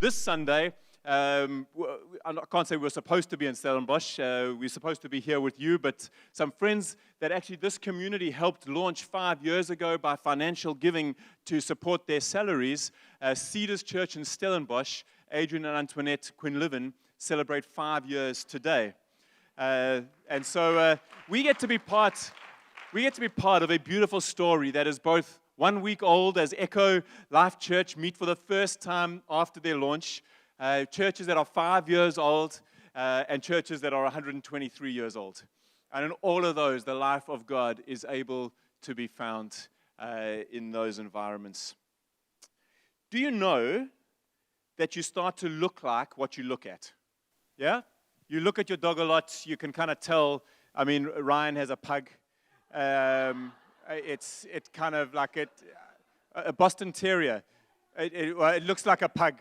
this Sunday, I can't say we're supposed to be in Stellenbosch. We're supposed to be here with you, but some friends that actually this community helped launch 5 years ago by financial giving to support their salaries. Cedars Church in Stellenbosch, Adrian and Antoinette Quinlivan celebrate 5 years today. And so we get to be part of a beautiful story that is both 1 week old as Echo Life Church meet for the first time after their launch, churches that are 5 years old, and churches that are 123 years old. And in all of those, the life of God is able to be found in those environments. Do you know that you start to look like what you look at? Yeah? You look at your dog a lot, you can kind of tell. I mean, Ryan has a pug. It's kind of like a Boston Terrier. It looks like a pug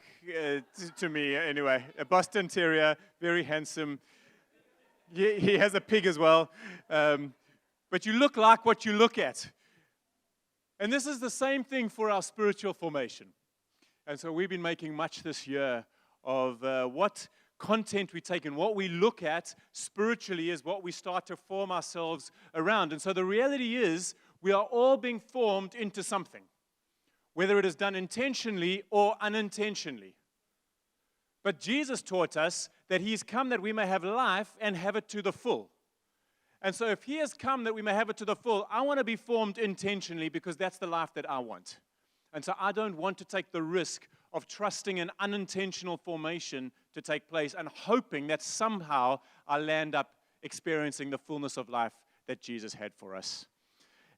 to me anyway. A Boston Terrier, very handsome. He has a pig as well. But you look like what you look at. And this is the same thing for our spiritual formation. And so we've been making much this year of what content we take and what we look at spiritually is what we start to form ourselves around. And so the reality is we are all being formed into something, whether it is done intentionally or unintentionally. But Jesus taught us that He's come that we may have life and have it to the full. And so if He has come that we may have it to the full, I want to be formed intentionally because that's the life that I want. And so I don't want to take the risk of trusting an unintentional formation to take place and hoping that somehow I land up experiencing the fullness of life that Jesus had for us.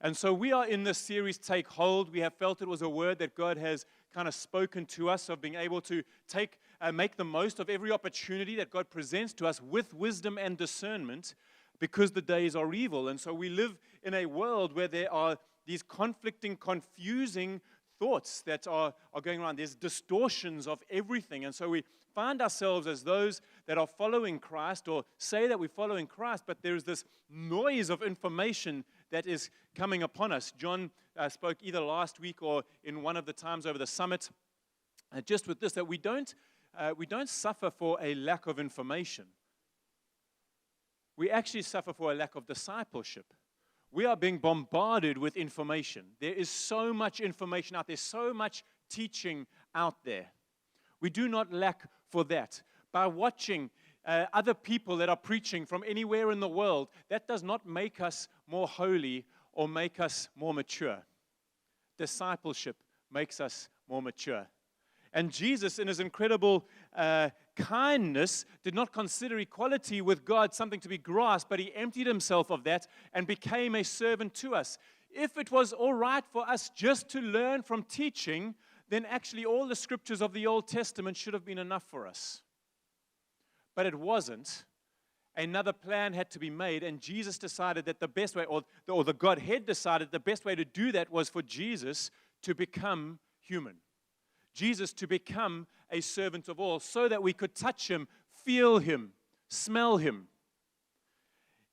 And so we are in this series, Take Hold. We have felt it was a word that God has kind of spoken to us of being able to make the most of every opportunity that God presents to us with wisdom and discernment because the days are evil. And so we live in a world where there are these conflicting, confusing thoughts that are going around. There's distortions of everything. And so we find ourselves as those that are following Christ or say that we're following Christ, but there's this noise of information that is coming upon us. John spoke either last week or in one of the times over the summit, just with this, that we don't suffer for a lack of information. We actually suffer for a lack of discipleship. We are being bombarded with information. There is so much information out there, so much teaching out there. We do not lack for that. By watching other people that are preaching from anywhere in the world, that does not make us more holy or make us more mature. Discipleship makes us more mature. And Jesus, in His incredible kindness, did not consider equality with God something to be grasped, but He emptied Himself of that and became a servant to us. If it was all right for us just to learn from teaching, then actually all the scriptures of the Old Testament should have been enough for us. But it wasn't. Another plan had to be made, and Jesus decided that the best way, or the Godhead decided the best way to do that was for Jesus to become human. Jesus to become a servant of all so that we could touch Him, feel Him, smell Him.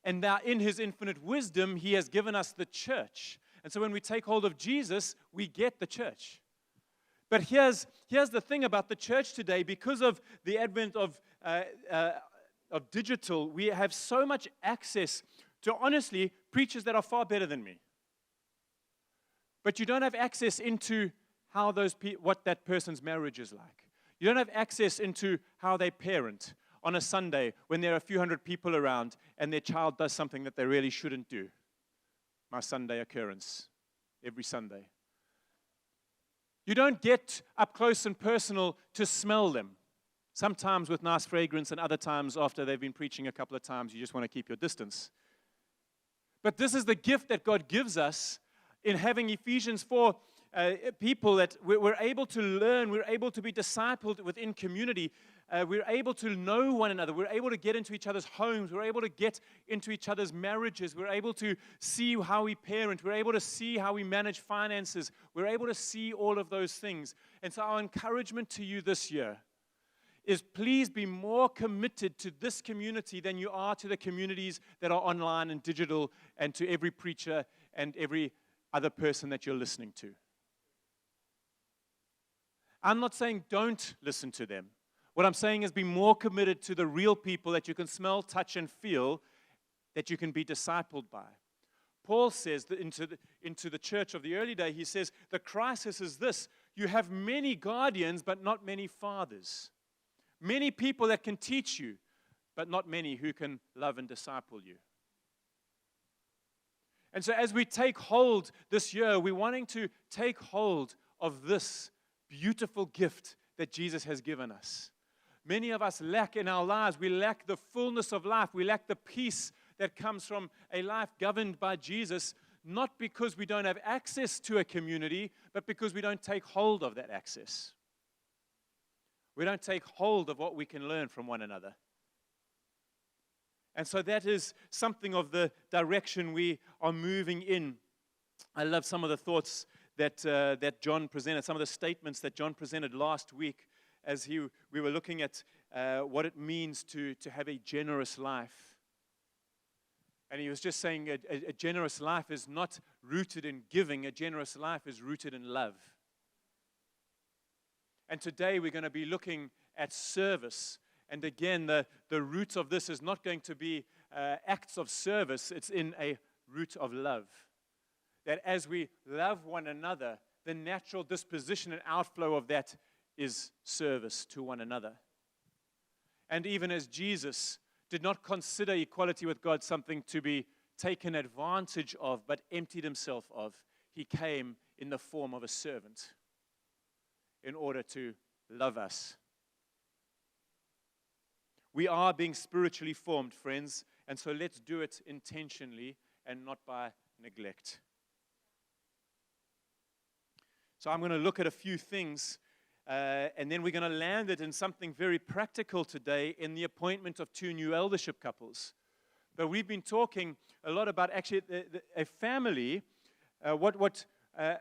And now in His infinite wisdom, He has given us the church. And so when we take hold of Jesus, we get the church. But here's the thing about the church today. Because of the advent of digital, we have so much access to, honestly, preachers that are far better than me. But you don't have access into how what that person's marriage is like. You don't have access into how they parent on a Sunday when there are a few hundred people around and their child does something that they really shouldn't do. My Sunday occurrence, every Sunday. You don't get up close and personal to smell them. Sometimes with nice fragrance and other times after they've been preaching a couple of times, you just want to keep your distance. But this is the gift that God gives us in having Ephesians 4 people that we're able to learn, we're able to be discipled within community, we're able to know one another, we're able to get into each other's homes, we're able to get into each other's marriages, we're able to see how we parent, we're able to see how we manage finances, we're able to see all of those things. And so our encouragement to you this year is please be more committed to this community than you are to the communities that are online and digital and to every preacher and every other person that you're listening to. I'm not saying don't listen to them. What I'm saying is be more committed to the real people that you can smell, touch, and feel, that you can be discipled by. Paul says that into the church of the early day, he says, the crisis is this: you have many guardians, but not many fathers. Many people that can teach you, but not many who can love and disciple you. And so as we take hold this year, we're wanting to take hold of this beautiful gift that Jesus has given us. Many of us lack in our lives. We lack the fullness of life. We lack the peace that comes from a life governed by Jesus, not because we don't have access to a community, but because we don't take hold of that access. We don't take hold of what we can learn from one another. And so that is something of the direction we are moving in. I love some of the thoughts that John presented, some of the statements that John presented last week as we were looking at what it means to have a generous life. And he was just saying a generous life is not rooted in giving. A generous life is rooted in love. And today we're going to be looking at service. And again, the root of this is not going to be acts of service. It's in a root of love. That as we love one another, the natural disposition and outflow of that is service to one another. And even as Jesus did not consider equality with God something to be taken advantage of, but emptied himself of, he came in the form of a servant in order to love us. We are being spiritually formed, friends, and so let's do it intentionally and not by neglect. So I'm going to look at a few things, and then we're going to land it in something very practical today in the appointment of 2 new eldership couples. But we've been talking a lot about actually a family. What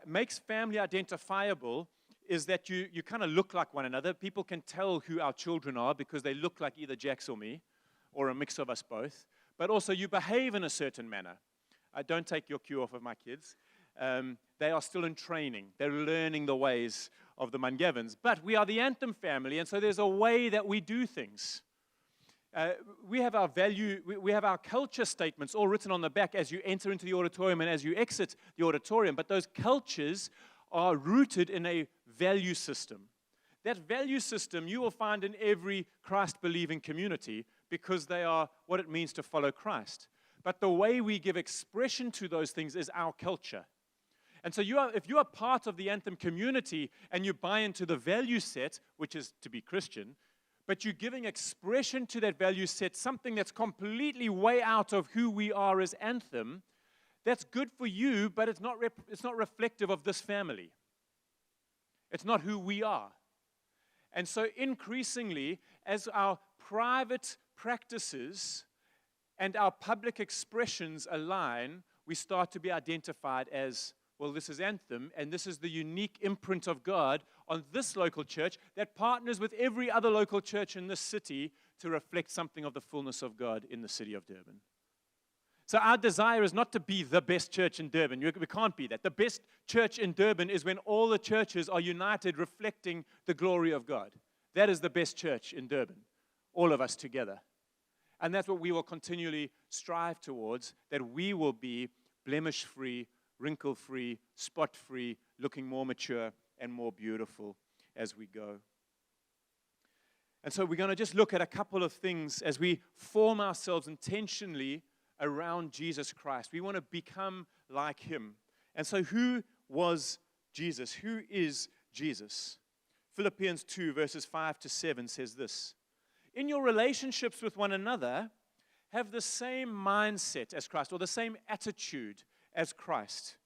makes family identifiable is that you kind of look like one another. People can tell who our children are because they look like either Jax or me, or a mix of us both. But also you behave in a certain manner. Don't take your cue off of my kids. They are still in training. They're learning the ways of the Mun-Gavins. But we are the Anthem family, and so there's a way that we do things. We have our value, we have our culture statements all written on the back as you enter into the auditorium and as you exit the auditorium. But those cultures are rooted in a value system. That value system you will find in every Christ-believing community because they are what it means to follow Christ. But the way we give expression to those things is our culture. And so if you are part of the Anthem community and you buy into the value set, which is to be Christian, but you're giving expression to that value set, something that's completely way out of who we are as Anthem, that's good for you, but it's not reflective of this family. It's not who we are. And so increasingly, as our private practices and our public expressions align, we start to be identified as, well, this is Anthem, and this is the unique imprint of God on this local church that partners with every other local church in this city to reflect something of the fullness of God in the city of Durban. So our desire is not to be the best church in Durban. We can't be that. The best church in Durban is when all the churches are united reflecting the glory of God. That is the best church in Durban, all of us together. And that's what we will continually strive towards, that we will be blemish-free, wrinkle-free, spot-free, looking more mature and more beautiful as we go. And so we're going to just look at a couple of things as we form ourselves intentionally around Jesus Christ. We want to become like him. And so who was Jesus? Who is Jesus? Philippians 2 verses 5 to 7 says this: in your relationships with one another, have the same mindset as Christ, or the same attitude as Christ,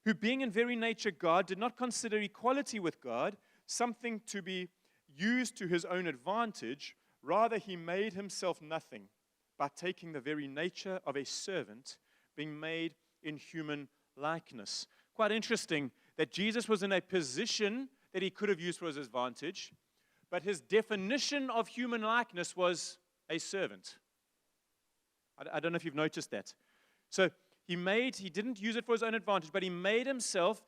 who being in very nature God, did not consider equality with God something to be used to his own advantage. Rather, he made himself nothing by taking the very nature of a servant, being made in human likeness. Quite interesting that Jesus was in a position that he could have used for his advantage, but his definition of human likeness was a servant. I don't know if you've noticed that. So he didn't use it for his own advantage, but he made himself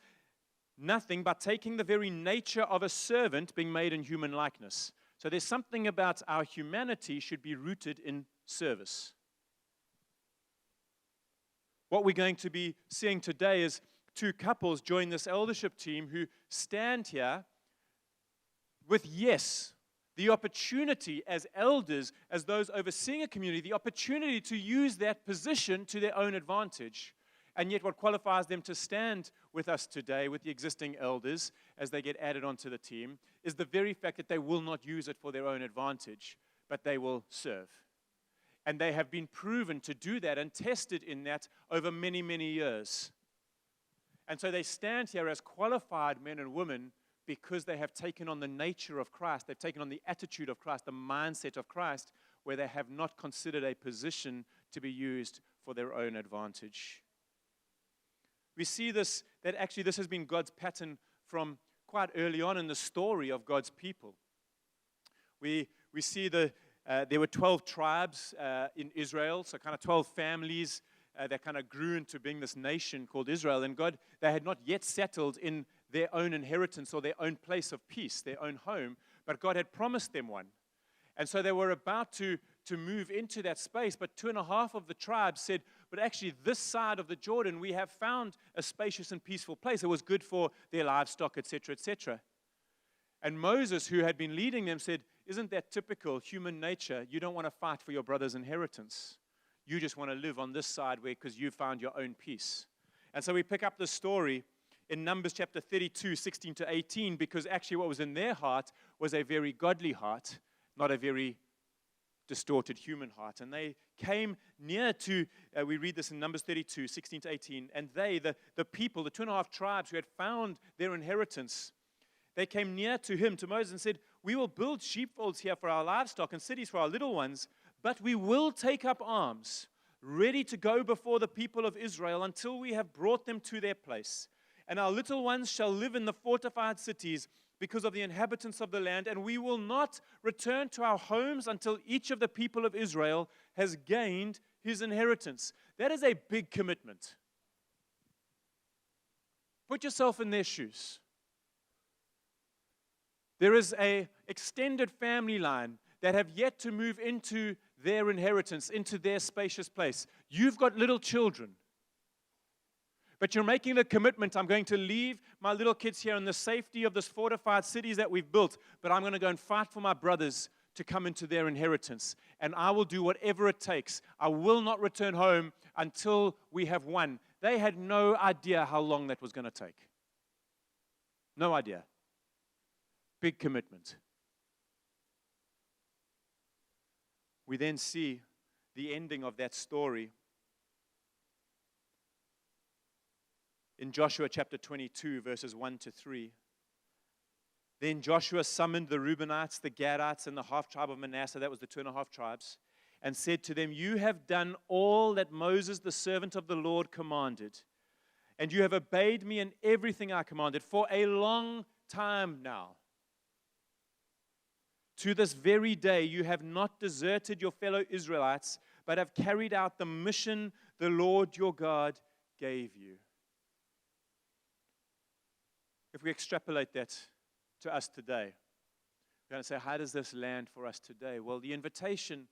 nothing but taking the very nature of a servant, being made in human likeness. So there's something about our humanity should be rooted in service. What we're going to be seeing today is two couples join this eldership team who stand here with, yes, the opportunity as elders, as those overseeing a community, the opportunity to use that position to their own advantage. And yet what qualifies them to stand with us today, with the existing elders, as they get added onto the team, is the very fact that they will not use it for their own advantage, but they will serve. And they have been proven to do that and tested in that over many, many years. And so they stand here as qualified men and women because they have taken on the nature of Christ. They've taken on the attitude of Christ, the mindset of Christ, where they have not considered a position to be used for their own advantage. We see this, that actually this has been God's pattern from quite early on in the story of God's people. We see there were 12 tribes in Israel, so kind of 12 families that kind of grew into being this nation called Israel. And God, they had not yet settled in their own inheritance or their own place of peace, their own home, but God had promised them one. And so they were about to move into that space, but 2.5 of the tribes said, but actually this side of the Jordan, we have found a spacious and peaceful place. It was good for their livestock, etc., etc. And Moses, who had been leading them, said, isn't that typical human nature? You don't want to fight for your brother's inheritance. You just want to live on this side because you found your own peace. And so we pick up the story in Numbers chapter 32, 16 to 18, because actually what was in their heart was a very godly heart, not a very distorted human heart. And they came near to, we read this in Numbers 32, 16 to 18, and they, the people, the 2.5 tribes who had found their inheritance, they came near to him, to Moses, and said, we will build sheepfolds here for our livestock and cities for our little ones, but we will take up arms, ready to go before the people of Israel until we have brought them to their place. And our little ones shall live in the fortified cities because of the inhabitants of the land, and we will not return to our homes until each of the people of Israel has gained his inheritance. That is a big commitment. Put yourself in their shoes. There is an extended family line that have yet to move into their inheritance, into their spacious place. You've got little children. But you're making the commitment, I'm going to leave my little kids here in the safety of this fortified cities that we've built, but I'm going to go and fight for my brothers to come into their inheritance. And I will do whatever it takes. I will not return home until we have won. They had no idea how long that was going to take. No idea. Big commitment. We then see the ending of that story in Joshua chapter 22, verses 1 to 3. Then Joshua summoned the Reubenites, the Gadites, and the half-tribe of Manasseh, that was the 2.5 tribes, and said to them, you have done all that Moses, the servant of the Lord, commanded, and you have obeyed me in everything I commanded for a long time now. To this very day, you have not deserted your fellow Israelites, but have carried out the mission the Lord your God gave you. If we extrapolate that to us today, we're going to say, how does this land for us today? Well, the invitation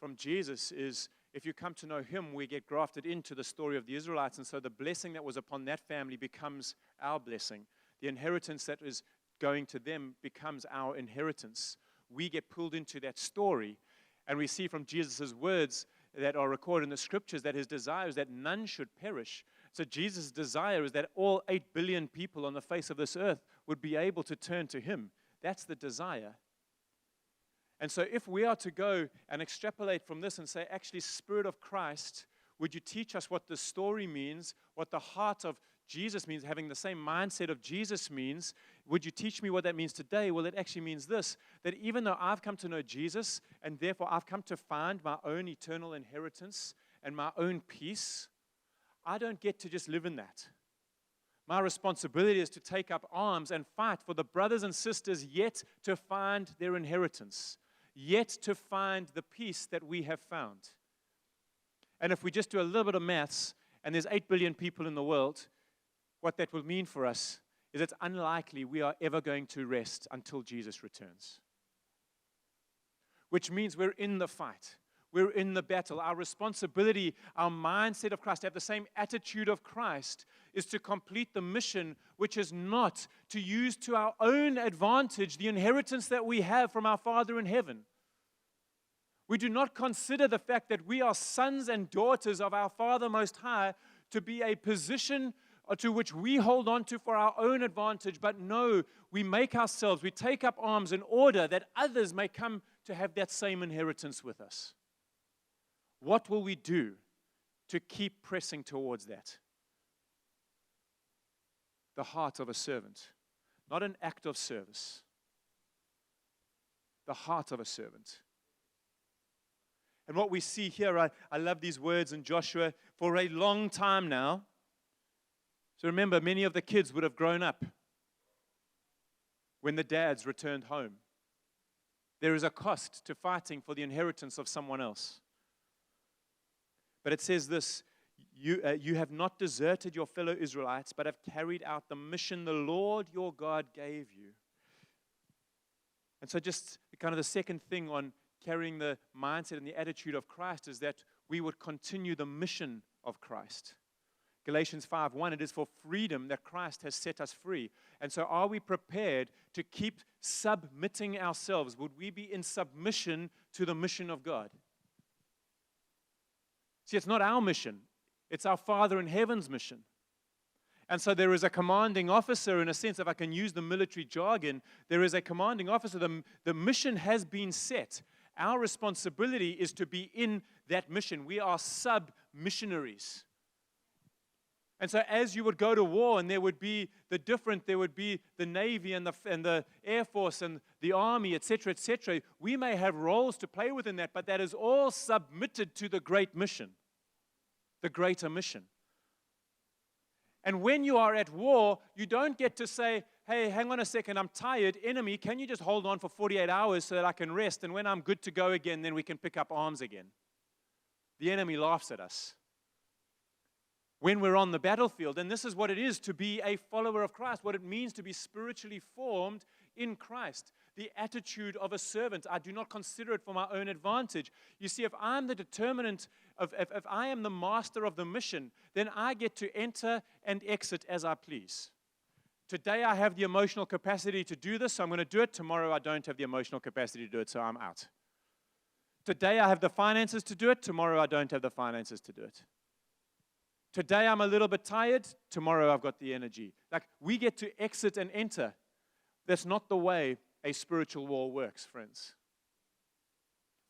from Jesus is, if you come to know him, we get grafted into the story of the Israelites, and so the blessing that was upon that family becomes our blessing. The inheritance that is going to them becomes our inheritance. We get pulled into that story, and we see from Jesus' words that are recorded in the scriptures that his desire is that none should perish. So Jesus' desire is that all 8 billion people on the face of this earth would be able to turn to him. That's the desire. And so if we are to go and extrapolate from this and say, actually, Spirit of Christ, would you teach us what the story means, what the heart of Jesus means, having the same mindset of Jesus means? Would you teach me what that means today? Well, it actually means this, that even though I've come to know Jesus, and therefore I've come to find my own eternal inheritance and my own peace, I don't get to just live in that. My responsibility is to take up arms and fight for the brothers and sisters yet to find their inheritance, yet to find the peace that we have found. And if we just do a little bit of maths, and there's 8 billion people in the world, what that will mean for us is it's unlikely we are ever going to rest until Jesus returns. Which means we're in the fight. We're in the battle. Our responsibility, our mindset of Christ, to have the same attitude of Christ, is to complete the mission, which is not to use to our own advantage the inheritance that we have from our Father in heaven. We do not consider the fact that we are sons and daughters of our Father Most High to be a position to which we hold on to for our own advantage, but no, we take up arms in order that others may come to have that same inheritance with us. What will we do to keep pressing towards that? The heart of a servant, not an act of service. The heart of a servant. And what we see here, I love these words in Joshua, for a long time now. So remember, many of the kids would have grown up when the dads returned home. There is a cost to fighting for the inheritance of someone else. But it says this, you have not deserted your fellow Israelites, but have carried out the mission the Lord your God gave you. And so just kind of the second thing on carrying the mindset and the attitude of Christ is that we would continue the mission of Christ. Galatians 5:1, it is for freedom that Christ has set us free. And so are we prepared to keep submitting ourselves? Would we be in submission to the mission of God? See, it's not our mission. It's our Father in heaven's mission. And so there is a commanding officer, in a sense, if I can use the military jargon, there is a commanding officer. The mission has been set. Our responsibility is to be in that mission. We are sub-missionaries. And so as you would go to war, and there would be the Navy and the Air Force and the Army, etc., etc., we may have roles to play within that, but that is all submitted to the great mission, the greater mission. And when you are at war, you don't get to say, hey, hang on a second, I'm tired. Enemy, can you just hold on for 48 hours so that I can rest? And when I'm good to go again, then we can pick up arms again. The enemy laughs at us when we're on the battlefield. And this is what it is to be a follower of Christ, what it means to be spiritually formed in Christ. The attitude of a servant. I do not consider it for my own advantage. You see, if I'm the determinant, if I am the master of the mission, then I get to enter and exit as I please. Today I have the emotional capacity to do this, so I'm going to do it. Tomorrow I don't have the emotional capacity to do it, so I'm out. Today I have the finances to do it. Tomorrow I don't have the finances to do it. Today I'm a little bit tired. Tomorrow I've got the energy. Like, we get to exit and enter. That's not the way a spiritual war works, friends.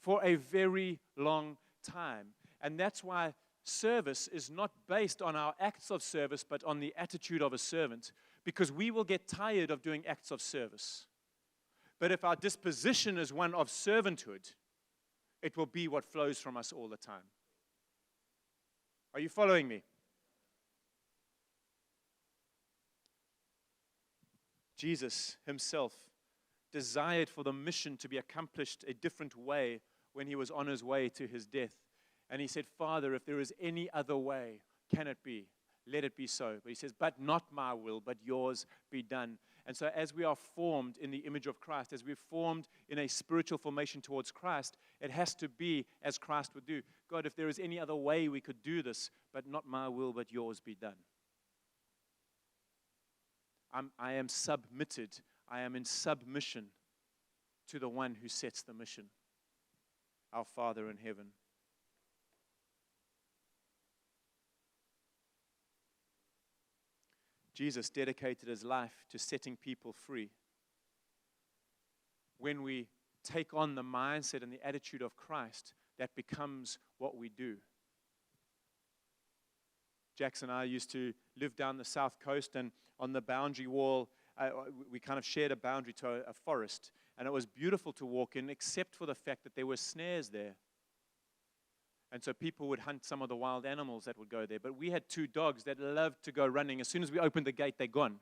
For a very long time. And that's why service is not based on our acts of service, but on the attitude of a servant. Because we will get tired of doing acts of service. But if our disposition is one of servanthood, it will be what flows from us all the time. Are you following me? Jesus himself desired for the mission to be accomplished a different way when he was on his way to his death. And he said, Father, if there is any other way, can it be? Let it be so. But he says, but not my will, but yours be done. And so as we are formed in the image of Christ, as we're formed in a spiritual formation towards Christ, it has to be as Christ would do. God, if there is any other way we could do this, but not my will, but yours be done. I am submitted. I am in submission to the one who sets the mission, our Father in heaven. Jesus dedicated his life to setting people free. When we take on the mindset and the attitude of Christ, that becomes what we do. Jackson and I used to live down the south coast, and on the boundary wall, we kind of shared a boundary to a forest, and it was beautiful to walk in, except for the fact that there were snares there. And so people would hunt some of the wild animals that would go there. But we had 2 dogs that loved to go running. As soon as we opened the gate, they're gone.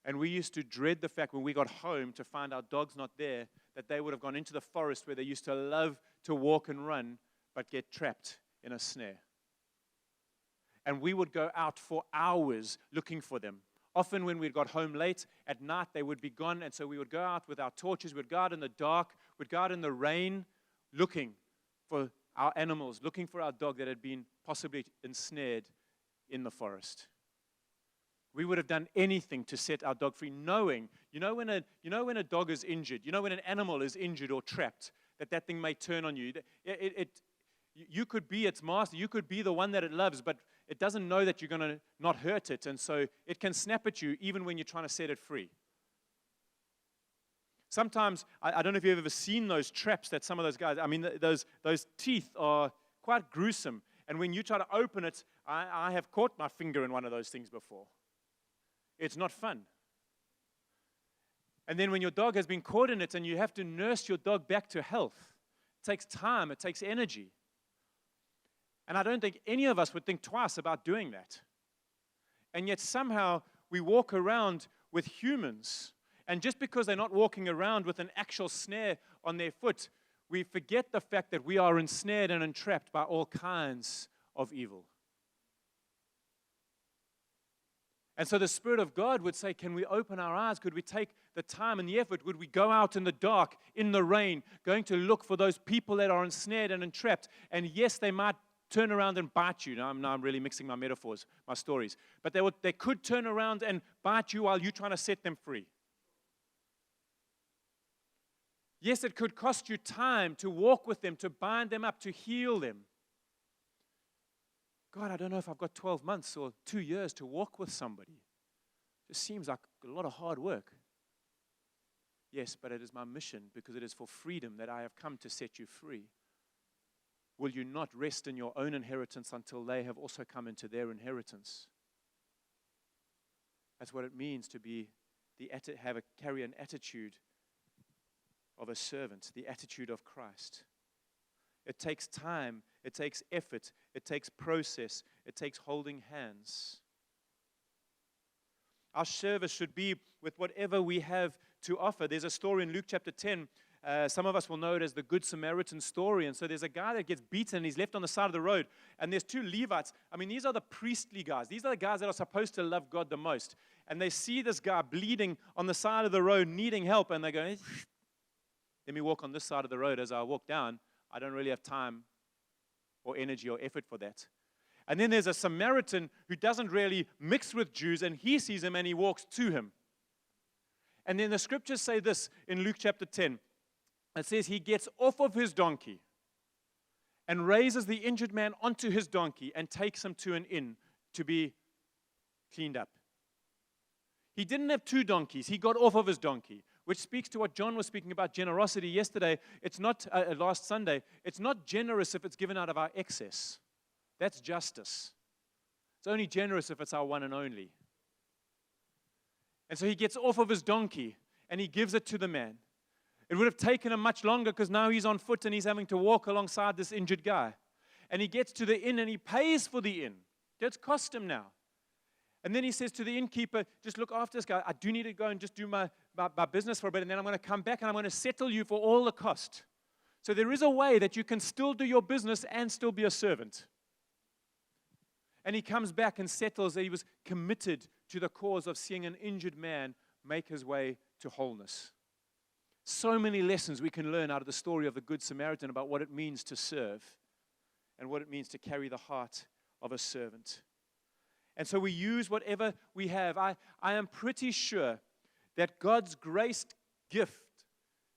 And we used to dread the fact when we got home to find our dogs not there, that they would have gone into the forest where they used to love to walk and run, but get trapped in a snare. And we would go out for hours looking for them. Often when we got home late at night, they would be gone. And so we would go out with our torches. We'd go out in the dark. We'd go out in the rain looking for our animals, looking for our dog that had been possibly ensnared in the forest. We would have done anything to set our dog free, knowing, when a dog is injured, when an animal is injured or trapped, that thing may turn on you. You could be its master. You could be the one that it loves, but it doesn't know that you're going to not hurt it, and so it can snap at you even when you're trying to set it free. Sometimes, I don't know if you've ever seen those traps that some of those guys, those teeth are quite gruesome, and when you try to open it, I have caught my finger in one of those things before. It's not fun. And then when your dog has been caught in it and you have to nurse your dog back to health, it takes time, it takes energy. And I don't think any of us would think twice about doing that. And yet somehow we walk around with humans, and just because they're not walking around with an actual snare on their foot, we forget the fact that we are ensnared and entrapped by all kinds of evil. And so the Spirit of God would say, can we open our eyes? Could we take the time and the effort? Would we go out in the dark, in the rain, going to look for those people that are ensnared and entrapped? And yes, they might turn around and bite you. Now I'm really mixing my metaphors, my stories. But they could turn around and bite you while you're trying to set them free. Yes, it could cost you time to walk with them, to bind them up, to heal them. God, I don't know if I've got 12 months or 2 years to walk with somebody. It just seems like a lot of hard work. Yes, but it is my mission because it is for freedom that I have come to set you free. Will you not rest in your own inheritance until they have also come into their inheritance? That's what it means to carry an attitude of a servant, the attitude of Christ. It takes time, it takes effort, it takes process, it takes holding hands. Our service should be with whatever we have to offer. There's a story in Luke chapter 10. Some of us will know it as the Good Samaritan story. And so there's a guy that gets beaten and he's left on the side of the road. And there's two Levites. These are the priestly guys. These are the guys that are supposed to love God the most. And they see this guy bleeding on the side of the road, needing help. And they go, let me walk on this side of the road. As I walk down, I don't really have time or energy or effort for that. And then there's a Samaritan who doesn't really mix with Jews, and he sees him and he walks to him. And then the scriptures say this in Luke chapter 10. It says he gets off of his donkey and raises the injured man onto his donkey and takes him to an inn to be cleaned up. He didn't have two donkeys. He got off of his donkey, which speaks to what John was speaking about generosity yesterday. It's not, last Sunday, it's not generous if it's given out of our excess. That's justice. It's only generous if it's our one and only. And so he gets off of his donkey and he gives it to the man. It would have taken him much longer because now he's on foot and he's having to walk alongside this injured guy. And he gets to the inn and he pays for the inn. That's cost him now. And then he says to the innkeeper, just look after this guy. I do need to go and just do my business for a bit, and then I'm going to come back and I'm going to settle you for all the cost. So there is a way that you can still do your business and still be a servant. And he comes back and settles that he was committed to the cause of seeing an injured man make his way to wholeness. So many lessons we can learn out of the story of the Good Samaritan about what it means to serve and what it means to carry the heart of a servant. And so we use whatever we have. I am pretty sure that God's grace gift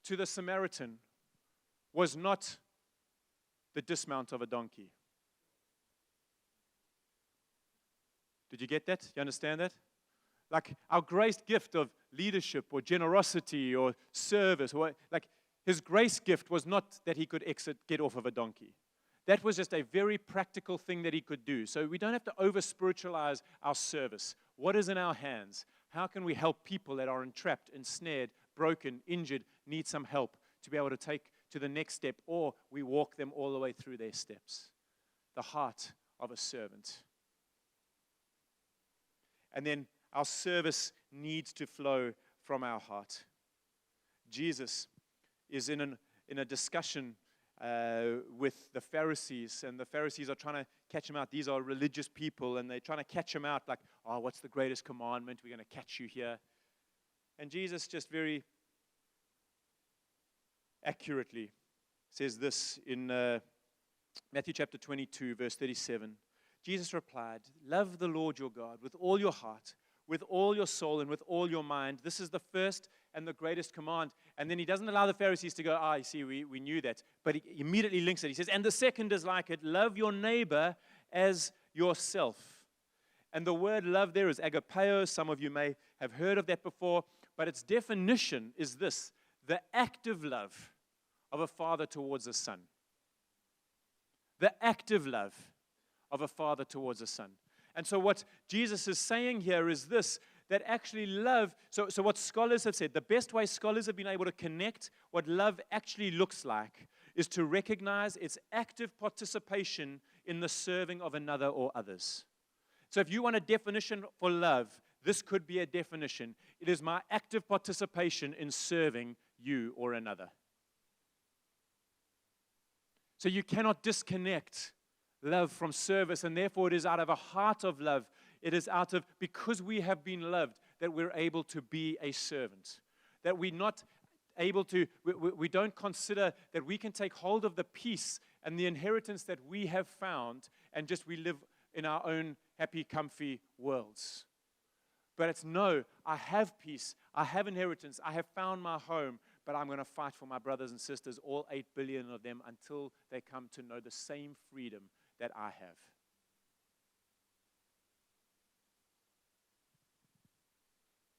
to the Samaritan was not the dismount of a donkey. Did you get that? You understand that? Like our grace gift of leadership or generosity or service, like his grace gift was not that he could get off of a donkey. That was just a very practical thing that he could do. So we don't have to over-spiritualize our service. What is in our hands? How can we help people that are entrapped, ensnared, broken, injured, need some help to be able to take to the next step, or we walk them all the way through their steps? The heart of a servant. And then our service needs to flow from our heart. Jesus is in a discussion with the Pharisees, and the Pharisees are trying to catch him out. These are religious people, and they're trying to catch him out like, oh, what's the greatest commandment? We're going to catch you here. And Jesus just very accurately says this in Matthew chapter 22, verse 37. Jesus replied, love the Lord your God with all your heart, with all your soul, and with all your mind. This is the first and the greatest command. And then he doesn't allow the Pharisees to go, you see, we knew that. But he immediately links it. He says, and the second is like it, love your neighbor as yourself. And the word love there is agapeo. Some of you may have heard of that before. But its definition is this, the active love of a father towards a son. The active love of a father towards a son. And so what Jesus is saying here is this, that actually love, so what scholars have said, the best way scholars have been able to connect what love actually looks like is to recognize its active participation in the serving of another or others. So if you want a definition for love, this could be a definition. It is my active participation in serving you or another. So you cannot disconnect love from service, and therefore it is out of a heart of love. It is out of, because we have been loved, that we're able to be a servant. That we're not able to, we don't consider that we can take hold of the peace and the inheritance that we have found and just we live in our own happy, comfy worlds. But it's no, I have peace, I have inheritance, I have found my home, but I'm going to fight for my brothers and sisters, all 8 billion of them, until they come to know the same freedom that I have.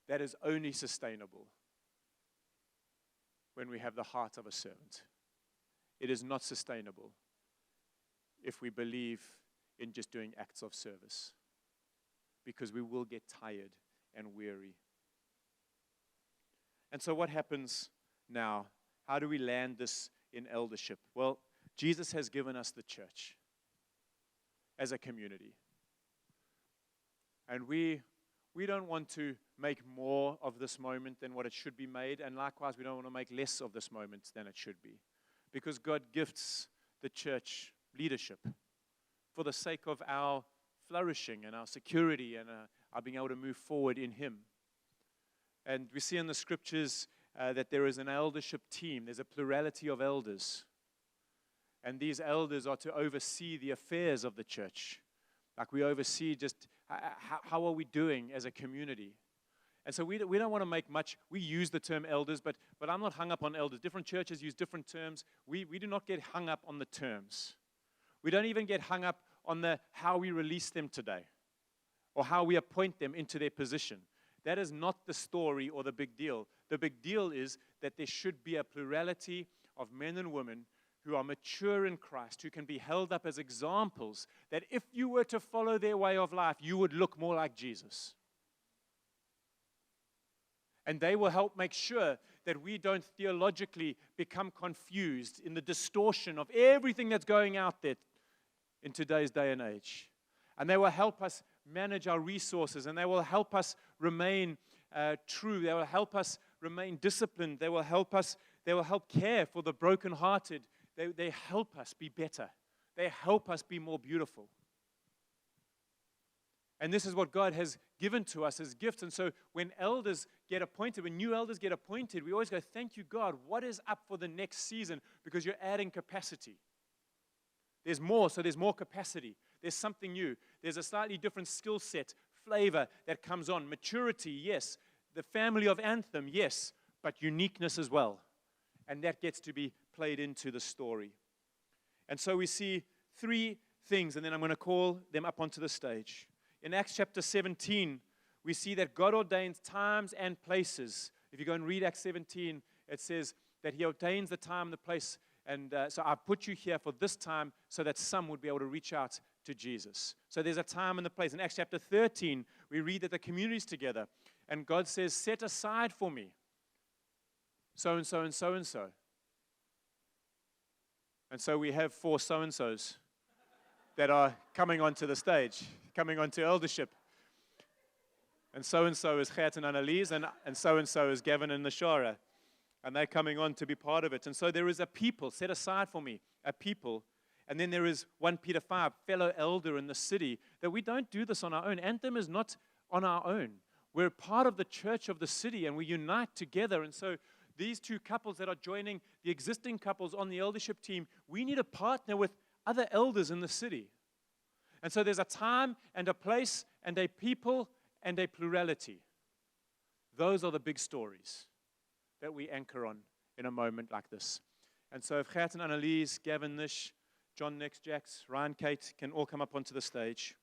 That is only sustainable when we have the heart of a servant. It is not sustainable if we believe in just doing acts of service, because we will get tired and weary. And so what happens now? How do we land this in eldership? Well, Jesus has given us the church as a community. And we don't want to make more of this moment than what it should be made. And likewise, we don't want to make less of this moment than it should be. Because God gifts the church leadership for the sake of our flourishing and our security and our being able to move forward in Him. And we see in the scriptures that there is an eldership team. There's a plurality of elders. And these elders are to oversee the affairs of the church. Like we oversee just how are we doing as a community. And so we don't want to make much. We use the term elders, but I'm not hung up on elders. Different churches use different terms. We do not get hung up on the terms. We don't even get hung up on how we release them today or how we appoint them into their position. That is not the story or the big deal. The big deal is that there should be a plurality of men and women who are mature in Christ, who can be held up as examples that if you were to follow their way of life, you would look more like Jesus. And they will help make sure that we don't theologically become confused in the distortion of everything that's going out there in today's day and age. And they will help us manage our resources, and they will help us remain true. They will help us remain disciplined. They will help care for the brokenhearted. They help us be better. They help us be more beautiful. And this is what God has given to us as gifts. And so when elders get appointed, when new elders get appointed, we always go, thank you, God. What is up for the next season? Because you're adding capacity. There's more, so there's more capacity. There's something new. There's a slightly different skill set, flavor that comes on. Maturity, yes. The family of Anthem, yes. But uniqueness as well. And that gets to be played into the story. And so we see 3 things, and then I'm going to call them up onto the stage. In Acts chapter 17, we see that God ordains times and places. If you go and read Acts 17, it says that He ordains the time and the place. And so I've put you here for this time so that some would be able to reach out to Jesus. So there's a time and the place. In Acts chapter 13, we read that the community's together. And God says, set aside for me so-and-so and so-and-so. And so we have 4 so-and-sos that are coming onto the stage, coming onto eldership. And so is Gert and Annelies, and so is Gavin and Nashara. And they're coming on to be part of it. And so there is a people set aside for me, a people. And then there is 1 Peter 5, fellow elder in the city, that we don't do this on our own. Anthem is not on our own. We're part of the church of the city, and we unite together. And so these two couples that are joining the existing couples on the eldership team, we need to partner with other elders in the city. And so there's a time and a place and a people and a plurality. Those are the big stories that we anchor on in a moment like this. And so if Gert and Annelies, Gavin, Nish, John, Nick, Jax, Ryan, Kate can all come up onto the stage.